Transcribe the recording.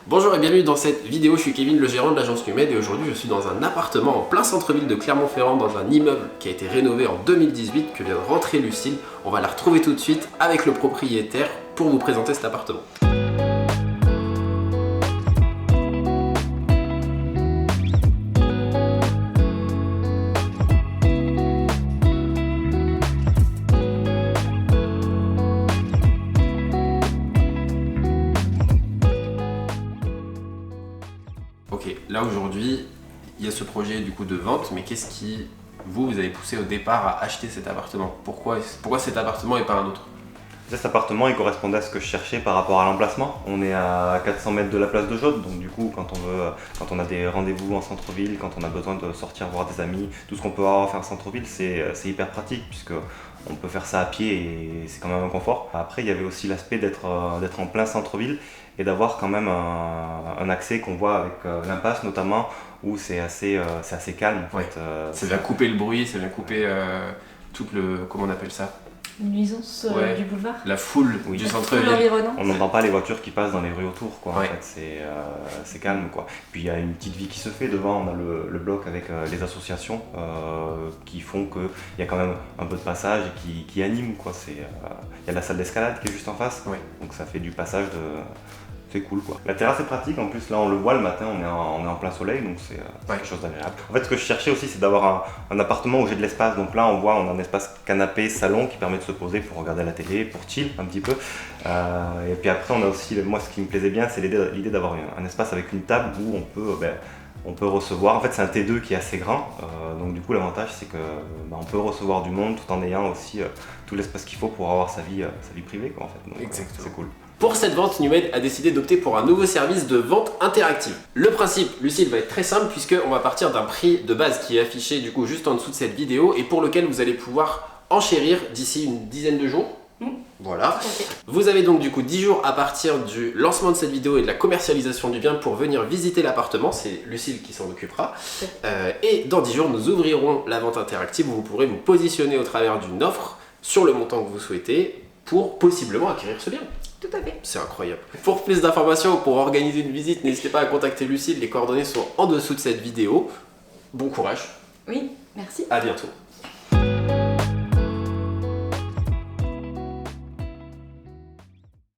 Bonjour et bienvenue dans cette vidéo, je suis Kevin, le gérant de l'agence Numed et aujourd'hui je suis dans un appartement en plein centre-ville de Clermont-Ferrand dans un immeuble qui a été rénové en 2018 que vient de rentrer Lucille. On va la retrouver tout de suite avec le propriétaire pour vous présenter cet appartement. Ok, là aujourd'hui, il y a ce projet du coup de vente, mais qu'est-ce qui vous avez poussé au départ à acheter cet appartement? Pourquoi cet appartement et pas un autre? Cet appartement il correspondait à ce que je cherchais par rapport à l'emplacement. On est à 400 mètres de la place de Jaude, donc du coup quand on a des rendez-vous en centre-ville, quand on a besoin de sortir voir des amis, tout ce qu'on peut avoir à faire en centre-ville, c'est hyper pratique puisque on peut faire ça à pied et c'est quand même un confort. Après il y avait aussi l'aspect d'être en plein centre-ville et d'avoir quand même un accès qu'on voit avec l'impasse notamment où c'est assez calme. En fait. Ça vient couper le bruit, ça vient couper tout le... comment on appelle ça? Une nuisance du boulevard. La foule du centre-ville. On n'entend pas les voitures qui passent dans les rues autour, quoi. Ouais. En fait, c'est calme, quoi. Puis il y a une petite vie qui se fait devant. On a le bloc avec les associations qui font qu'il y a quand même un peu de passage et qui anime, quoi. Il y a la salle d'escalade qui est juste en face, Ouais. donc ça fait du passage de... C'est cool, quoi. La terrasse est pratique, en plus là on le voit le matin, on est en plein soleil, donc c'est quelque chose d'agréable. En fait ce que je cherchais aussi c'est d'avoir un appartement où j'ai de l'espace, donc là on a un espace canapé, salon qui permet de se poser pour regarder la télé, pour chill un petit peu. Et puis après on a aussi, moi ce qui me plaisait bien c'est l'idée d'avoir un espace avec une table où on peut recevoir, en fait c'est un T2 qui est assez grand, donc du coup l'avantage c'est que on peut recevoir du monde tout en ayant aussi tout l'espace qu'il faut pour avoir sa vie privée, quoi, en fait. Donc, exactement. C'est cool. Pour cette vente, Numed a décidé d'opter pour un nouveau service de vente interactive. Le principe, Lucille, va être très simple puisqu'on va partir d'un prix de base qui est affiché du coup juste en dessous de cette vidéo et pour lequel vous allez pouvoir enchérir d'ici une dizaine de jours. Voilà. Okay. Vous avez donc du coup 10 jours à partir du lancement de cette vidéo et de la commercialisation du bien pour venir visiter l'appartement. C'est Lucille qui s'en occupera. Et dans 10 jours, nous ouvrirons la vente interactive où vous pourrez vous positionner au travers d'une offre sur le montant que vous souhaitez pour possiblement acquérir ce bien. Tout à fait. C'est incroyable. Pour plus d'informations, pour organiser une visite, n'hésitez pas à contacter Lucille. Les coordonnées sont en dessous de cette vidéo. Bon courage. Oui, merci. À bientôt.